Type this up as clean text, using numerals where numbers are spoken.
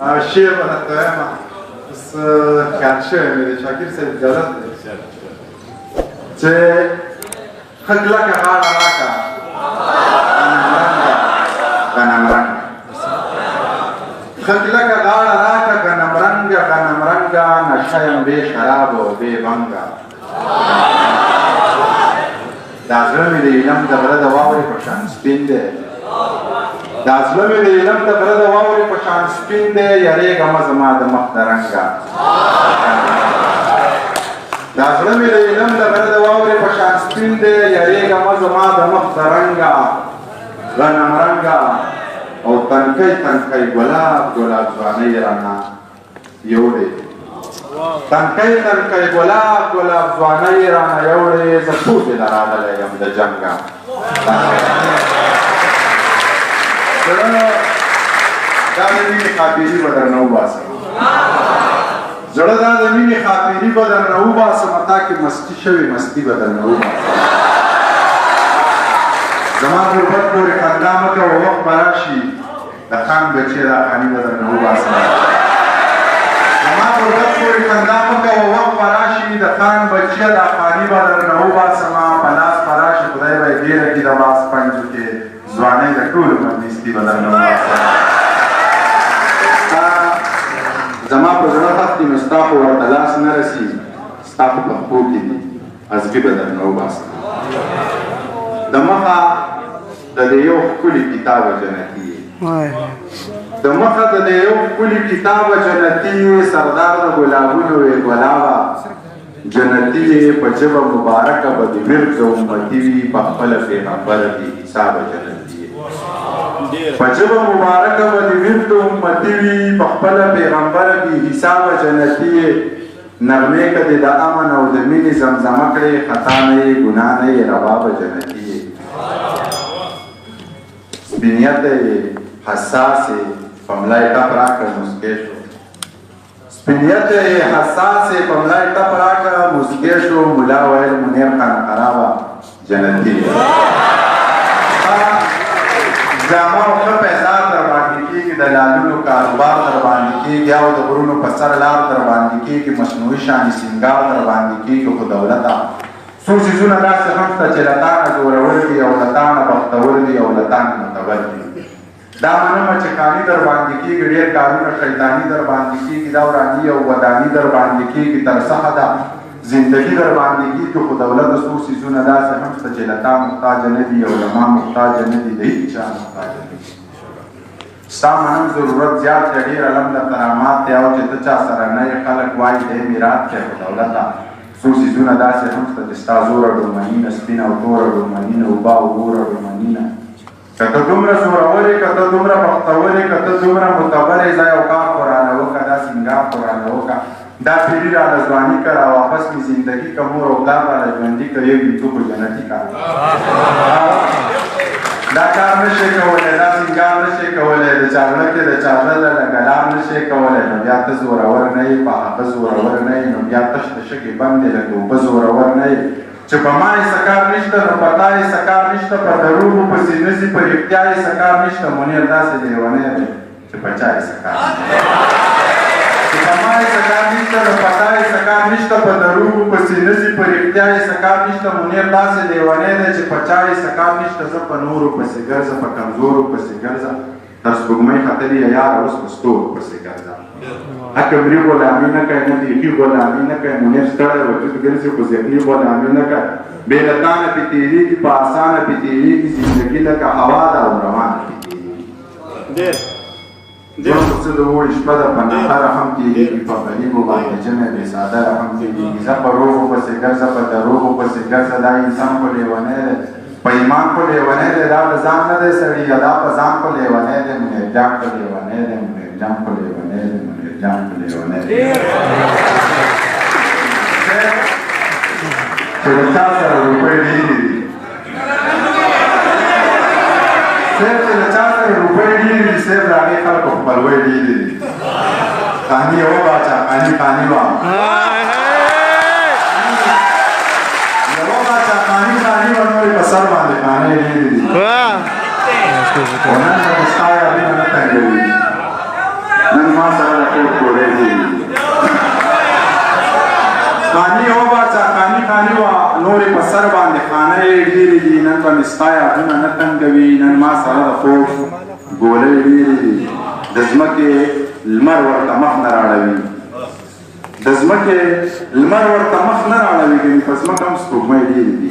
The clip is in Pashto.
شعر ورته وایم بس خیال شوی مې د شاکر صاحب اجازت دی چې ښه کلکه غاړه راکړه غنمرنګه ښه کلکه غاړه راکړه غنمرنګه غنمرنګه نشه یم بې شراب او بې بنګه دا زړه مې د علم د غره د واورې په شان سپین دی دا زړه مې د علم د غره د واورې په شان سپین دی یریږمه زما د مخ د رنګه دا زړه مې د علم د غره د واورې په شان سپین دی یریږمه زما د مخ د رنګه غنم رنګه او تنکۍ تنکۍ ګلاب ګلاب ځوانۍ رانه یوړې تنکۍ تنکۍ ګلاب ګلاب ځوانۍ رانه یوړې زه پوټې له راغلی یم د جنګه دا د مینې خاطري به درنه وباسم زړه دا د مینې خاطري به درنه وباسم تا کې مستي شوې مستي به درنه وباسم زما غربت پورې خندا مه کوه وخت به راشي د خان بچې دا خاني به درنه وباسم زما غربت پورې خندا مه کوه وخت به راشي د خان بچې دا خاني به درنه وباسم په لاس به راشي خدای به یې ډېره کړي د باس پنجو کې ځوانۍ د ټولو مندستي به درنه وباسم زما په زړه خط دي نو ستا خو ورته لاس نه رسي ستا په پښو کې دي ازغي به درنه وباسم د مخه د دې یو ښکلي کتابه جنتي د مخه د دې یو ښکلي کتابه جنتي سردار د ګلابونو وې ګلابه جنتي په ژبه مبارکه به د ورد امتي وي په خپله پیغمبره بې حسابه جنتي په ژبه مبارکه به د ورد امتي وي په خپله پیغمبره بې حسابه جنتي نغمې که دې د امن او د مینې زمزمه کړې خطا نه یې ګناه نه یې روا به جنتي یې سپینیته یې حساس یې په ملا یې ټپ راکړه مسکۍ شو سپینیته یې حساس یې په ملا یې ټپ راکړه مسکۍ شو ملا ویل منیر خان خرابه جنتي یې جامه او ښه پیسار در باندې کېږي د لالونو کاروبار در باندې کېږي او د غرونو په سر لار در باندې کېږي مصنوعي شانې سینګار در باندې کېږي خو دولته څو څیزونه داسې هم شته چې له تانه زورور دي او له تانه بختور دي او له تانه معتبر دي دا منمه چې کاني در باندې کېږي ډېر کارونه شیطاني در باندې کېږي دا وراني او وداني در باندې کېږي ترڅخه ده زندگی در باندې کېږي خو دولته څو څیزونه داسې هم شته چې له تا محتاجه نه دي او له ما محتاجه نه دي د هېڅ چا محتاجه نه دي ستا منم ضرورت زیات دی ډېر علم د کرامات دی او چې ته چا سره نه یې خلک وایي دی میرات دی خو دولته څو څیزونه داسې هم شته چې ستا زوره ډومنینه سپینه او توره ډومنینه اوبه او ګوره ډومنینه که ته دومره زورور یې که ته دومره بختور یې که ته دومره معتبر یې ځه یو کار خو رانه وکړه دا سینګار خو رانه وکړه دا پیری را رضوانی کر واپس می زندگی کا مور او پلار را ژوندي کړ یو تو کو جنتی کار دا کار نشي کولای دا سینګار نشي کولای د چاړه کې د چاړه له ګلام نشي کولای نو بیا ته زورور نه یې په هغه زورور نه یې نو بیا تشت شګي باندې له دوه زورور نه یې چې په ما یې سکار نشته نو پتا یې سکار نشته په دروغ په سینې په اختیار یې سکار نشته مونږ داسې دیونه چې بچا یې سکار ما یې سکار نشته نو پتا یې سکار نشته په دروغو پسې نسي په رښتیا یې سکار نشته منیر داسې لیونی دی چې په چا یې سکار نشته زه په نورو پسې ګرځه په کمزورو پسې ګرځه تر سپوږمۍ ختلې یې یاره اوس په ستورو پسې ګرځه اکبري غلامي نه کوي نه بیخي غلامي نه کوي منیر ستړی وجود ګرځي خو ذهني غلامي نه کوي بې له تا نه پې تېرېږي په اسانه پې تېرېږي زندګي لکه هوا ده او روانه پې تېرېږي ژوند څه د اوړي شپه ده په نهره هم تېرېږي په غریبو باندې جمع بې څادره هم تېرېږي زه په روغو پسې ګرځه په دروغو پسې ګرځه دا انسان خو لیونی دی په ایمان خو لیونی دی دا له ځان نه دی سړي دا په ځان خو لیونی دی منیرجان خو لیونی دی منیرجان خو لیونی دی منیرجان خو لیونی دی چې د چا سره روپۍ ډېرې دي صرف چې د چا سره روپۍ ډېرې دي صرف د هغې خلکو خپلوۍ ډېرې دي خاني یوه باچا خاني خاني وه یوه باچا خاني خاني وه نورې په سر باندې خانۍ ډېرې دي خو نن به مې ستا یادونه نه تنګوي نن ما نن به مې ستا یادونه نه تنګوي. نن ما سره د خوب ګولۍ ډېرې دي. د ځمکې لمر ورته مخ نه راړوي. د ځمکې لمر ورته مخ نه راړوي، ګنې په ځمکه هم سپوږمۍ ډېرې دي.